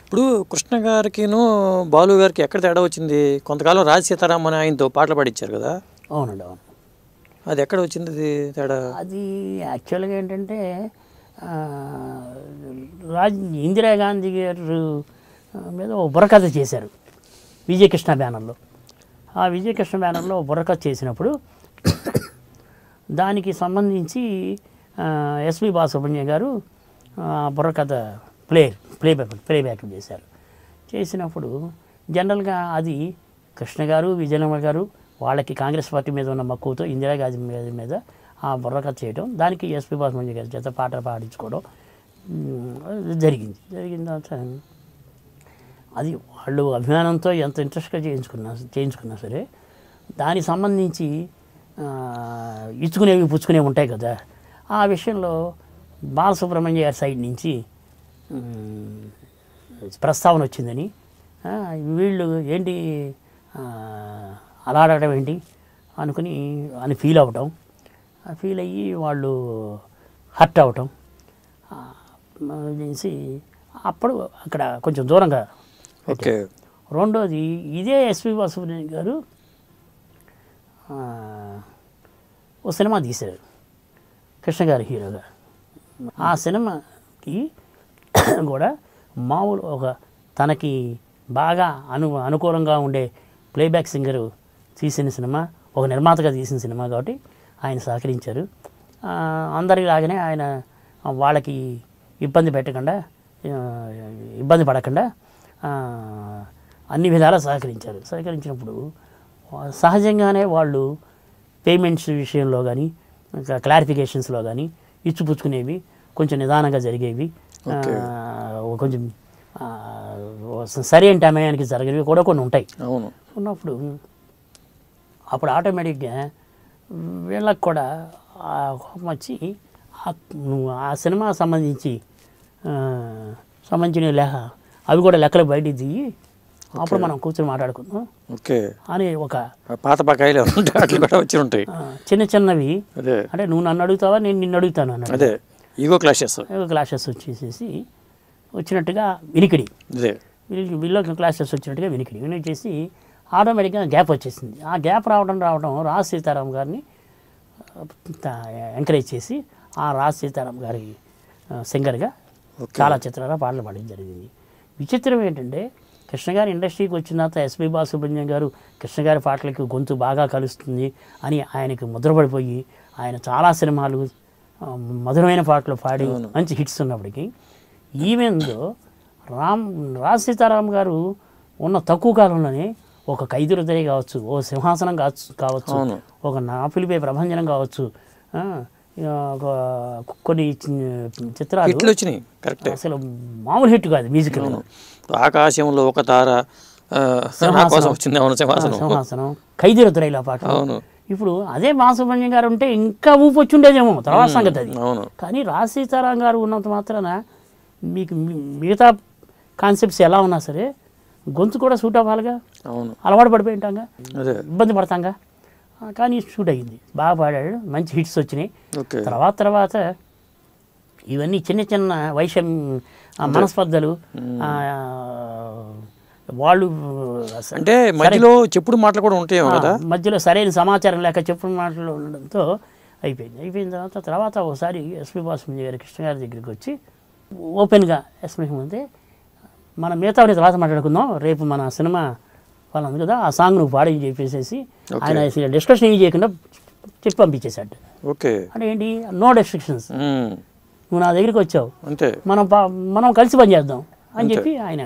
ఇప్పుడు కృష్ణ గారికిను బాలు గారికి ఎక్కడ తేడా వచ్చింది? కొంతకాలం రాజ సీతారామన్ ఆయనతో పాటలు పాడించారు కదా. అవునండి, అవును. అది ఎక్కడ వచ్చింది అది తేడా? అది యాక్చువల్గా ఏంటంటే రాజ్ ఇందిరాగాంధీ గారు మీద ఓ బుర్రకథ చేశారు విజయకృష్ణ బ్యానర్లో. ఆ విజయకృష్ణ బ్యానర్లో బుర్రకథ చేసినప్పుడు దానికి సంబంధించి ఎస్పి బాలసుబ్రహ్మణ్యం గారు బుర్రకథ ప్లేబ్యాక్ చేశారు. చేసినప్పుడు జనరల్గా అది కృష్ణ గారు విజయనగరం గారు వాళ్ళకి కాంగ్రెస్ పార్టీ మీద ఉన్న మక్కువతో ఇందిరాగాంధీ మీద ఆ బుర్రకథ చేయడం, దానికి ఎస్పి బాలసుబ్రహ్మణ్యం గారి చేత పాటలు పాడించుకోవడం జరిగిన తర్వాత అది వాళ్ళు అభిమానంతో ఎంత ఇంట్రెస్ట్గా చేయించుకున్నా సరే దానికి సంబంధించి ఇచ్చుకునేవి పుచ్చుకునేవి ఉంటాయి కదా. ఆ విషయంలో బాలసుబ్రహ్మణ్యం గారి సైడ్ నుంచి ప్రస్తావన వచ్చిందని, వీళ్ళు ఏంటి అలా ఆడటం ఏంటి అని ఫీల్ అవ్వటం, ఫీల్ అయ్యి వాళ్ళు హర్ట్ అవ్వటం చేసి అప్పుడు అక్కడ కొంచెం దూరంగా. ఓకే. రెండోది ఇదే ఎస్పి బాలసుబ్రహ్మణ్యం గారు ఓ సినిమా తీశారు కృష్ణ గారి హీరోగా. ఆ సినిమాకి కూడా మామూలు ఒక తనకి బాగా అనుకూలంగా ఉండే ప్లేబ్యాక్ సింగరు తీసిన సినిమా, ఒక నిర్మాతగా తీసిన సినిమా కాబట్టి ఆయన సహకరించారు. అందరిలాగానే ఆయన వాళ్ళకి ఇబ్బంది పడకుండా అన్ని విధాలా సహకరించినప్పుడు సహజంగానే వాళ్ళు పేమెంట్స్ విషయంలో కానీ క్లారిఫికేషన్స్లో కానీ ఇచ్చిపుచ్చుకునేవి కొంచెం నిదానంగా జరిగేవి, కొంచెం సరైన టైంకి జరిగేవి కూడా కొన్ని ఉంటాయి. ఉన్నప్పుడు అప్పుడు ఆటోమేటిక్గా వీళ్ళకి కూడా వచ్చి ఆ సినిమా సంబంధించిన అవి కూడా లెక్కలు బయటికి దిగి అప్పుడు మనం కూర్చొని మాట్లాడుకుందాం అని ఒక పాత బకాయిలు వచ్చి ఉంటాయి చిన్న చిన్నవి. అంటే నువ్వు నన్ను అడుగుతావా, నేను నిన్ను అడుగుతాను అన్నట్టు ఈగో క్లాషెస్ వచ్చేసేసి వచ్చినట్టుగా వినికిడి, వీళ్ళు క్లాషెస్ వచ్చినట్టుగా వినికిడి చేసి ఆటోమేటిక్గా గ్యాప్ వచ్చేసింది. ఆ గ్యాప్ రావడం రాజ్ సీతారాం గారిని ఎంకరేజ్ చేసి ఆ రాజ్ సీతారాం గారి సింగర్గా చాలా చిత్రాల పాటలు పాడడం జరిగింది. విచిత్రం ఏంటంటే కృష్ణ గారి ఇండస్ట్రీకి వచ్చిన తర్వాత ఎస్పి బాలసుబ్రహ్మణ్యం గారు కృష్ణ గారి పాటలకి గొంతు బాగా కలుస్తుంది అని ఆయనకి ముద్రపడిపోయి ఆయన చాలా సినిమాలు మధురమైన పాటలు పాడి మంచి హిట్స్ ఉన్నప్పటికీ ఈవెందో రాజ్ సీతారాం గారు ఉన్న తక్కువ కాలంలోనే ఒక ఖైదీ హృదయ కావచ్చు, ఓ సింహాసనం కావచ్చు, ఒక నా పిలిపే ప్రభంజనం కావచ్చు, కొన్ని చిత్రాలు వచ్చినాయి. కరెక్ట్, అసలు మామూలు హిట్ కాదు. మ్యూజిక్ ఆకాశంలో ఒక తార, సింహాసనం, ఖైదీ హృదయల పాట. ఇప్పుడు అదే బాలసుబ్రహ్మణ్యం గారు ఉంటే ఇంకా ఊపు వచ్చి ఉండేదేమో, తర్వాత సంగతి అది. కానీ రాజ్ సీతారాం గారు ఉన్నంత మాత్రాన మీకు మిగతా కాన్సెప్ట్స్ ఎలా ఉన్నా సరే గొంతు కూడా సూట్ అవ్వాలిగా, అలవాటు పడిపోయింటాగా, ఇబ్బంది పడతాంగా. కానీ షూట్ అయ్యింది, బాగా పాడాడు, మంచి హిట్స్ వచ్చినాయి. తర్వాత ఇవన్నీ చిన్న చిన్న మనస్పర్ధలు, వాళ్ళు అంటే మధ్యలో చెప్పుడు మాటలు కూడా ఉంటాయి కదా, మధ్యలో సరైన సమాచారం లేక చెప్పుడు మాటలు ఉండడంతో అయిపోయిన తర్వాత ఒకసారి ఎస్పి బాలసుబ్రహ్మణ్యం గారి కృష్ణ గారి దగ్గరికి వచ్చి ఓపెన్గా ఎక్స్ప్లెనేషన్ ఉంది, మన మిగతా తర్వాత మాట్లాడుకుందాం, రేపు మన సినిమా వాళ్ళు ఉంది కదా, ఆ సాంగ్ నువ్వు పాడని చెప్పేసి ఆయన డిస్కషన్ ఏం చేయకుండా చెప్పి పంపించేశాడు. అంటే ఏంటి, నో రెస్ట్రిక్షన్స్, నువ్వు నా దగ్గరికి వచ్చావు, మనం కలిసి పనిచేద్దాం అని చెప్పి ఆయన